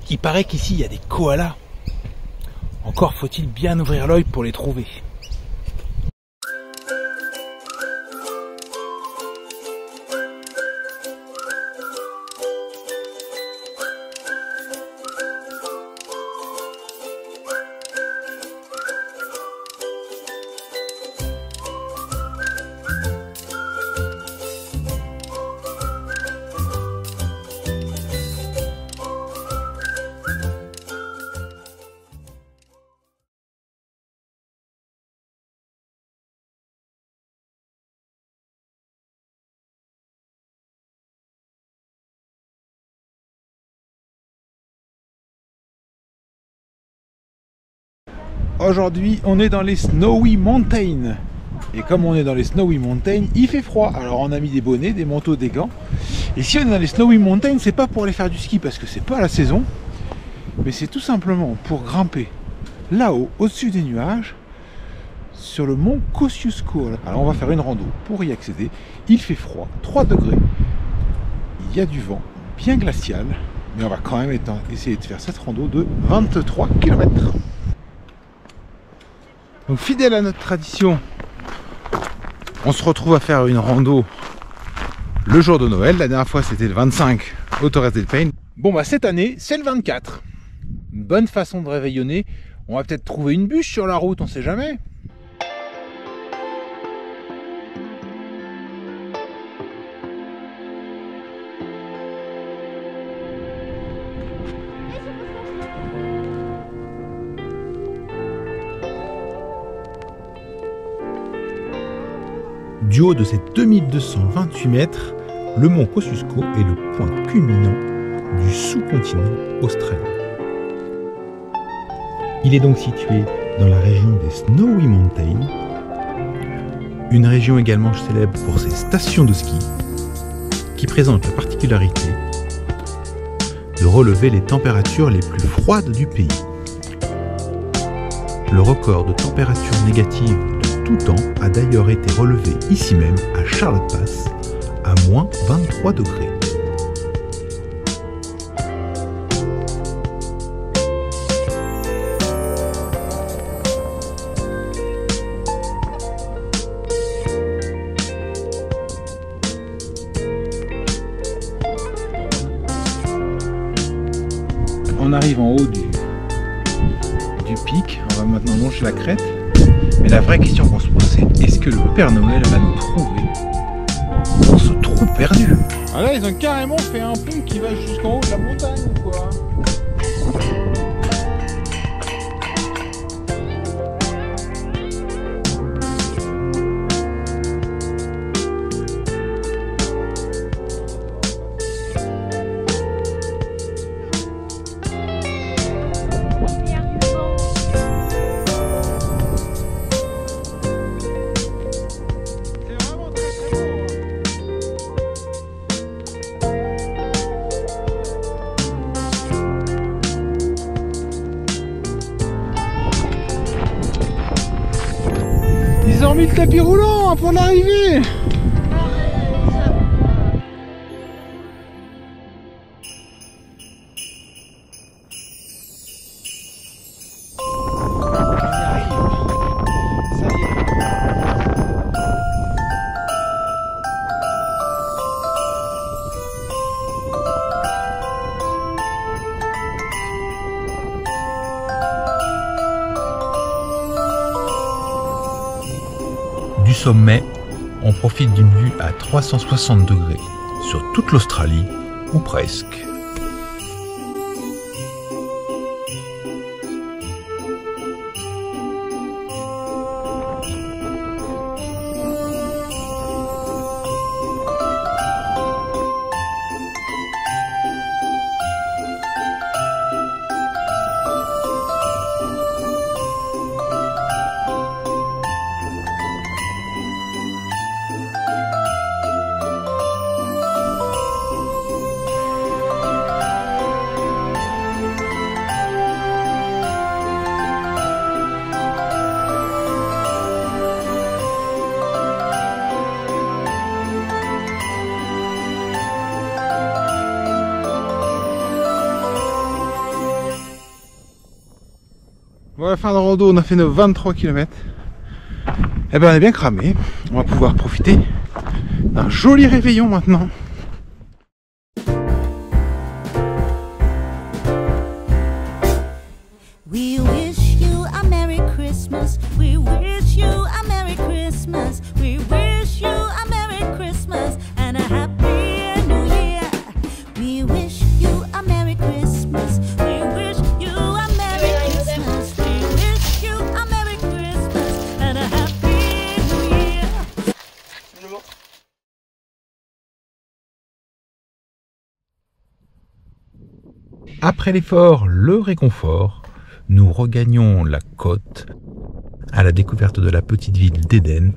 Il paraît qu'ici il y a des koalas. Encore faut-il bien ouvrir l'œil pour les trouver. Aujourd'hui, on est dans les Snowy Mountains. Et comme on est dans les Snowy Mountains, il fait froid. Alors on a mis des bonnets, des manteaux, des gants. Et si on est dans les Snowy Mountains, c'est pas pour aller faire du ski parce que c'est pas la saison, mais c'est tout simplement pour grimper là-haut, au-dessus des nuages, sur le mont Kosciuszko. Alors on va faire une rando. Pour y accéder, il fait froid, 3 degrés. Il y a du vent, bien glacial, mais on va quand même essayer de faire cette rando de 23 km. Donc fidèle à notre tradition, on se retrouve à faire une rando le jour de Noël. La dernière fois c'était le 25 au Torres del Paine. Bon bah cette année c'est le 24. Une bonne façon de réveillonner. On va peut-être trouver une bûche sur la route, on sait jamais. Du haut de ces 2228 mètres, le mont Kosciuszko est le point culminant du sous-continent australien. Il est donc situé dans la région des Snowy Mountains, une région également célèbre pour ses stations de ski, qui présentent la particularité de relever les températures les plus froides du pays. Le record de température négative tout temps a d'ailleurs été relevé ici même à Charlotte Pass à moins 23 degrés. On arrive en haut du pic, on va maintenant longer la crête. Mais la vraie question qu'on se pose, c'est est-ce que le Père Noël va nous trouver dans ce trou perdu? Ah là, ils ont carrément fait un pont qui va jusqu'en haut de la montagne ou quoi? Ils ont mis le tapis roulant pour l'arrivée. Du sommet, on profite d'une vue à 360 degrés sur toute l'Australie, ou presque. Bon, à la fin de rando, on a fait nos 23 km. Et ben on est bien cramé. On va pouvoir profiter d'un joli réveillon maintenant. We wish you a Merry Christmas. We wish you a Merry Christmas. We wish you a Merry Christmas and a Happy New Year. We wish you a Merry Christmas. We wish you a Merry Christmas. We wish you a Merry Christmas and a Happy New Year. Après l'effort, le réconfort, nous regagnons la côte à la découverte de la petite ville d'Éden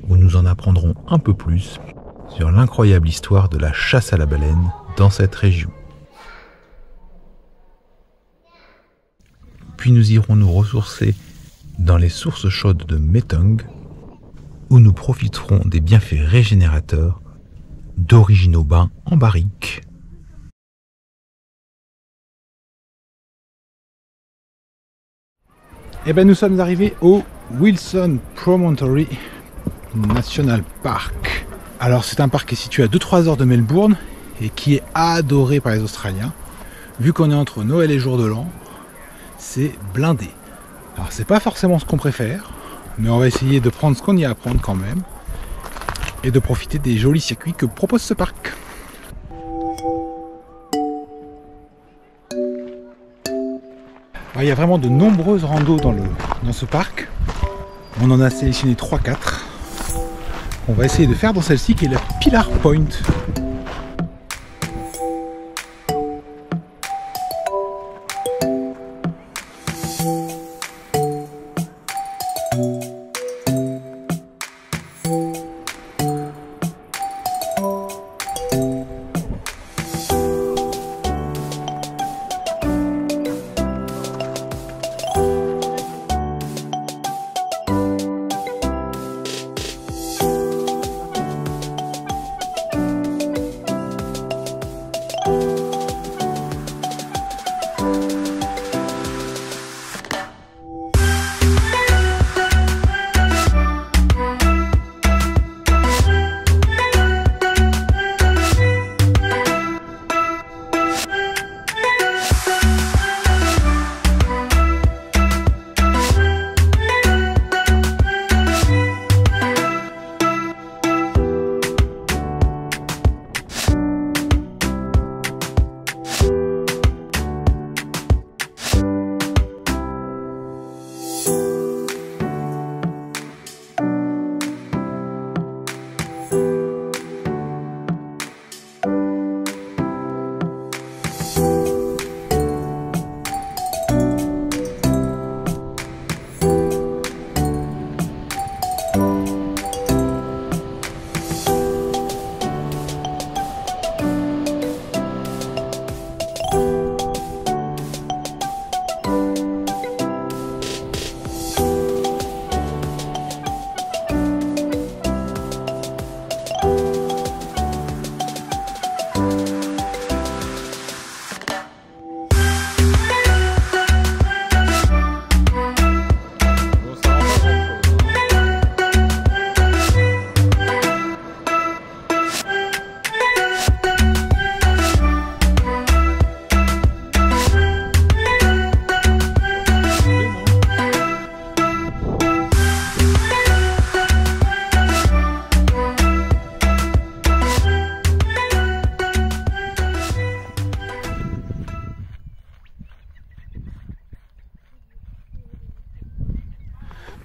où nous en apprendrons un peu plus sur l'incroyable histoire de la chasse à la baleine dans cette région. Puis nous irons nous ressourcer dans les sources chaudes de Metong où nous profiterons des bienfaits régénérateurs d'originaux bains en barrique. Et ben nous sommes arrivés au Wilson Promontory National Park. Alors c'est un parc qui est situé à 2-3 heures de Melbourne et qui est adoré par les Australiens. Vu qu'on est entre Noël et Jour de l'An, c'est blindé. Alors c'est pas forcément ce qu'on préfère, mais on va essayer de prendre ce qu'on y a à prendre quand même et de profiter des jolis circuits que propose ce parc. Il y a vraiment de nombreuses randos dans ce parc. On en a sélectionné 3-4. On va essayer de faire dans celle-ci qui est la Pillar Point.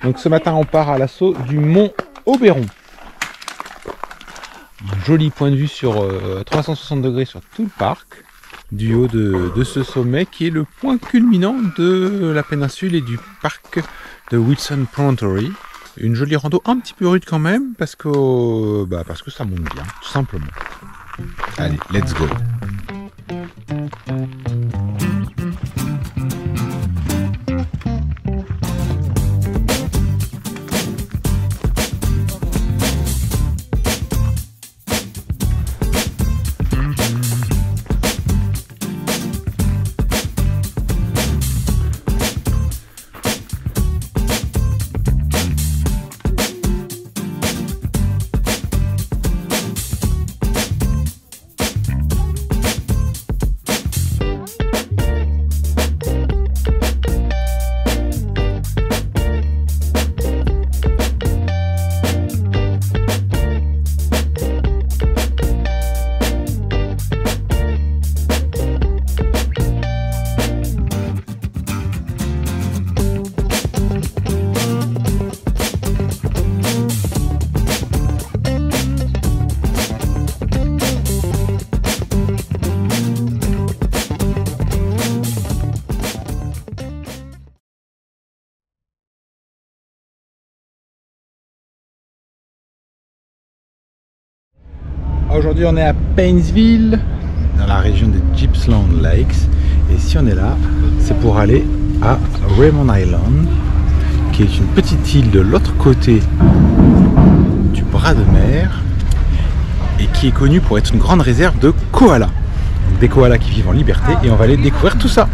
Donc ce matin on part à l'assaut du mont Oberon. Un joli point de vue sur 360 degrés sur tout le parc, du haut de ce sommet qui est le point culminant de la péninsule et du parc de Wilson Promontory. Une jolie rando un petit peu rude quand même parce que ça monte bien, tout simplement. Allez, let's go! Aujourd'hui on est à Painesville, dans la région des Gippsland Lakes. Et si on est là, c'est pour aller à Raymond Island, qui est une petite île de l'autre côté du bras de mer et qui est connue pour être une grande réserve de koalas. Des koalas qui vivent en liberté et on va aller découvrir tout ça.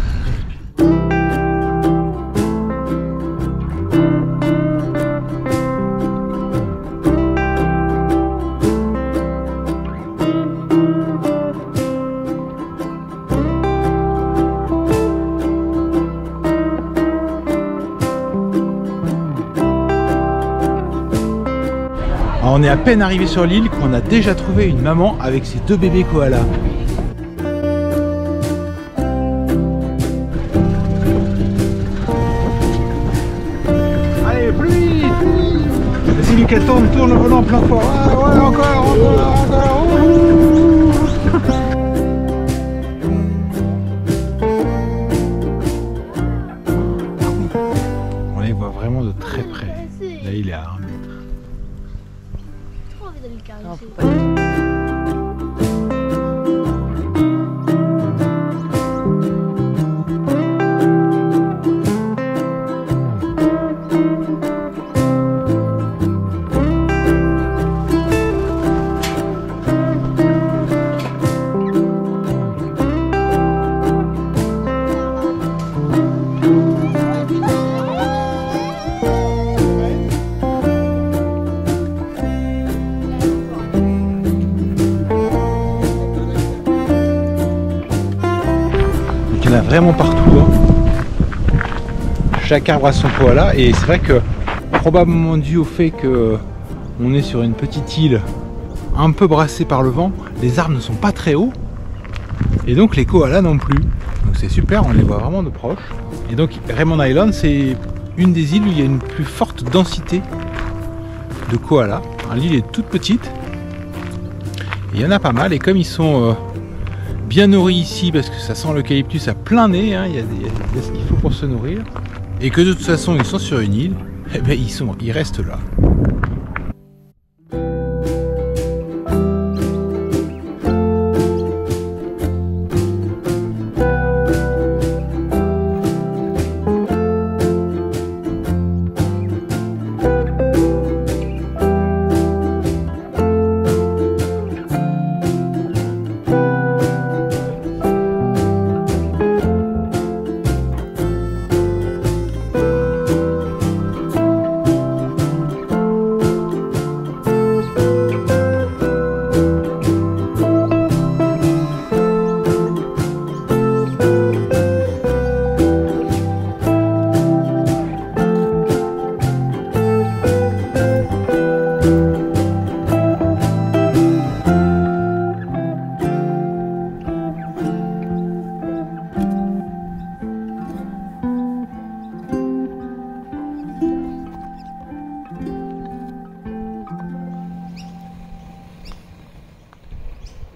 On est à peine arrivé sur l'île qu'on a déjà trouvé une maman avec ses 2 bébés koalas. Allez, plus vite! Vas-y Lucas, tourne le volant plein fort. Ah, ouais, encore. On les voit vraiment de très près. Là, il est à 1 mètre. Non, faut pas. Il y en a vraiment partout, hein. Chaque arbre a son koala et c'est vrai que probablement dû au fait que on est sur une petite île un peu brassée par le vent, les arbres ne sont pas très hauts et donc les koalas non plus. Donc c'est super, on les voit vraiment de proche. Et donc Raymond Island, c'est une des îles où il y a une plus forte densité de koalas. L'île est toute petite et il y en a pas mal et comme ils sont bien nourris ici parce que ça sent l'eucalyptus à plein nez, hein, il y a ce qu'il faut pour se nourrir, et que de toute façon ils sont sur une île, et ben ils restent là.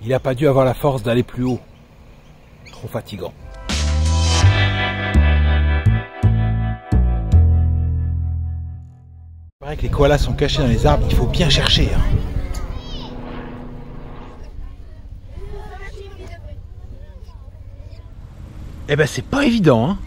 Il n'a pas dû avoir la force d'aller plus haut. Trop fatigant. C'est vrai que les koalas sont cachés dans les arbres, il faut bien chercher. Hein. Eh ben c'est pas évident, hein.